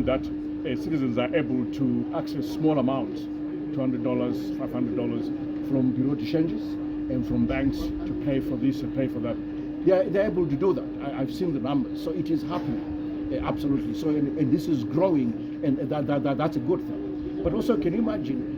that citizens are able to access small amounts, $200, $500 from bureau de changes and from banks to pay for this and pay for that. They're able to do that. I've seen the numbers, so it is happening, absolutely. So and this is growing, and that's a good thing. But also, can you imagine,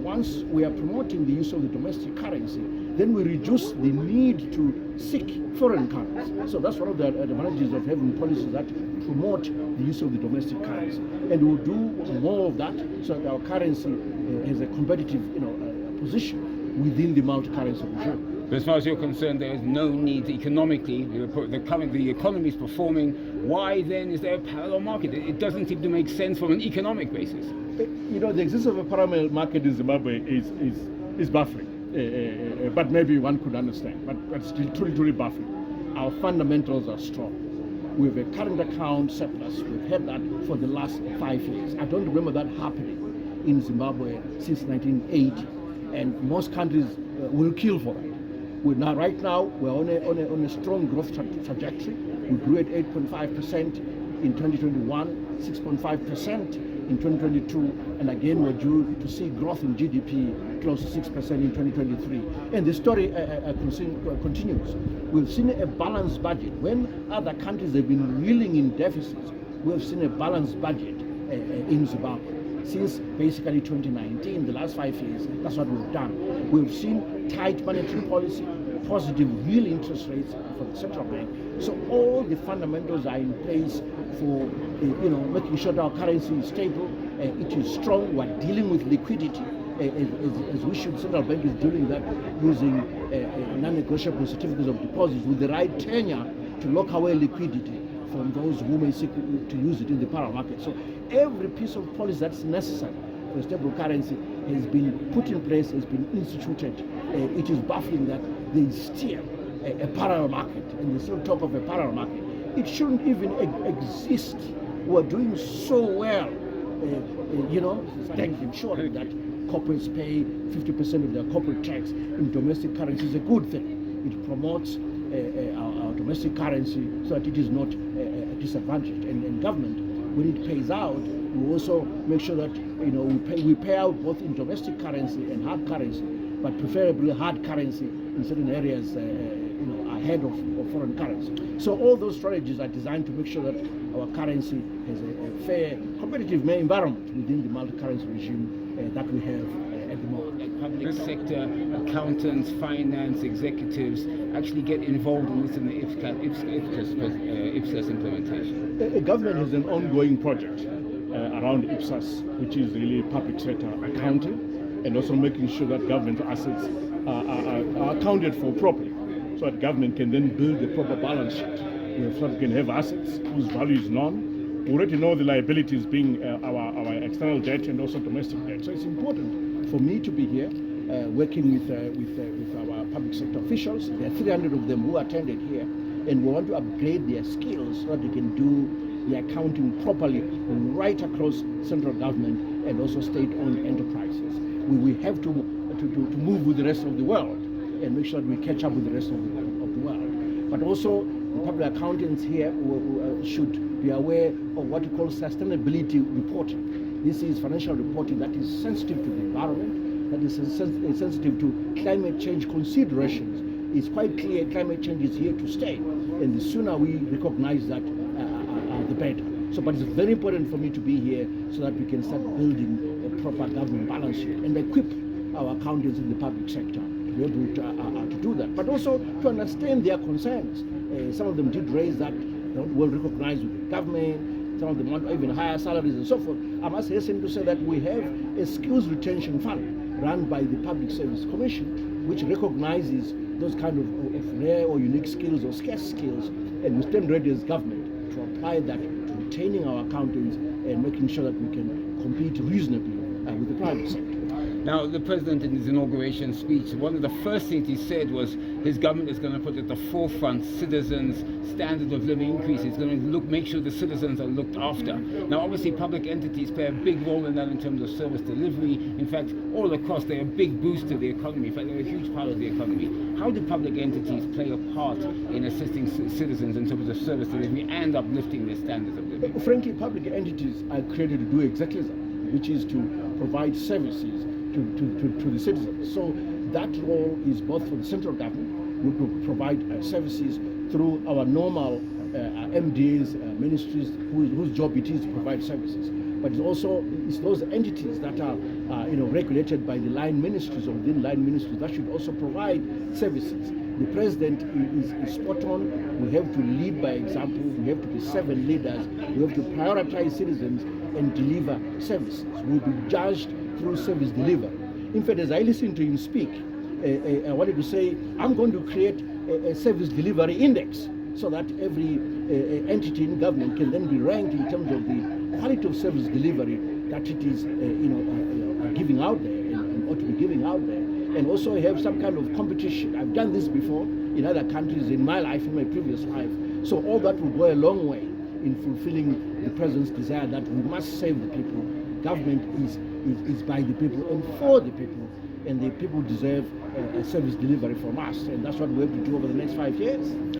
once we are promoting the use of the domestic currency, then we reduce the need to seek foreign currency. So that's one of the advantages of having policies that promote the use of the domestic currency. And we'll do more of that so that our currency has a competitive position within the multi-currency regime. But as far as you're concerned, there is no need economically. The economy is performing. Why then is there a parallel market? It doesn't seem to make sense from an economic basis. The existence of a parallel market in Zimbabwe is baffling. But maybe one could understand. But still truly baffling. Our fundamentals are strong. We have a current account surplus. We've had that for the last 5 years. I don't remember that happening in Zimbabwe since 1980. And most countries will kill for it. Right now, we're on a strong growth trajectory. We grew at 8.5% in 2021, 6.5% in 2022, and again we're due to see growth in GDP close to 6% in 2023. And the story continues. We've seen a balanced budget. When other countries have been reeling in deficits, we've seen a balanced budget in Zimbabwe. Since basically 2019, the last 5 years, that's what we've done. We've seen tight monetary policy, positive real interest rates for the central bank. So all the fundamentals are in place for making sure that our currency is stable, it is strong. We're dealing with liquidity as we should. Central bank is doing that using non-negotiable certificates of deposits with the right tenure to lock away liquidity from those who may seek to use it in the parallel market. So every piece of policy that's necessary for a stable currency has been put in place, has been instituted. It is baffling that there is still a parallel market, and they still talk of a parallel market. It shouldn't even exist. We're doing so well, ensuring that corporates pay 50% of their corporate tax in domestic currency is a good thing. It promotes our domestic currency so that it is not a disadvantage. And government, when it pays out, we also make sure that we pay out both in domestic currency and hard currency, but preferably hard currency in certain areas ahead of foreign currency. So all those strategies are designed to make sure that our currency has a fair, competitive environment within the multi-currency regime that we have at the moment. Public sector, accountants, finance executives actually get involved in this in the IPSAS implementation. The government has an ongoing project around IPSAS, which is really public sector accounting, and also making sure that government assets are accounted for properly, so that government can then build a proper balance sheet so that we can have assets whose value is known. We already know the liabilities being our external debt and also domestic debt. So it's important for me to be here working with our public sector officials. There are 300 of them who attended here, and we want to upgrade their skills so that they can do the accounting properly right across central government and also state-owned enterprises. We have to move with the rest of the world and make sure that we catch up with the rest of the world. But also, the public accountants here should be aware of what we call sustainability reporting. This is financial reporting that is sensitive to the environment, that is sensitive to climate change considerations. It's quite clear climate change is here to stay, and the sooner we recognize that, the better. But it's very important for me to be here so that we can start building a proper government balance sheet and equip our accountants in the public sector to be able to do that, but also to understand their concerns. Some of them did raise that they don't well recognized with the government. Some of them want even higher salaries and so forth. I must hasten to say that we have a skills retention fund run by the Public Service Commission, which recognizes those kind of rare or unique skills or scarce skills, and we stand ready as government to apply that to retaining our accountants and making sure that we can compete reasonably with the private sector. Now, the president in his inauguration speech, one of the first things he said was his government is going to put at the forefront citizens' standard of living increase. It's going to make sure the citizens are looked after. Now, obviously, public entities play a big role in that in terms of service delivery. In fact, all across, they're a big boost to the economy. In fact, they're a huge part of the economy. How do public entities play a part in assisting citizens in terms of service delivery and uplifting their standards of living? Frankly, public entities are created to do exactly that, which is to provide services to the citizens. So that role is both for the central government, who provide services through our normal MDAs, ministries, whose job it is to provide services. But it's those entities that are regulated by the line ministries or within line ministries that should also provide services. The president is spot on. We have to lead by example. We have to be servant leaders. We have to prioritize citizens and deliver services. We'll be judged through service delivery. In fact, as I listened to him speak, I wanted to say, I'm going to create a service delivery index so that every entity in government can then be ranked in terms of the quality of service delivery that it is giving out there and ought to be giving out there. And also have some kind of competition. I've done this before in other countries in my life, in my previous life. So all that will go a long way in fulfilling the president's desire that we must save the people. Government is by the people and for the people, and the people deserve a service delivery from us, and that's what we have to do over the next 5 years.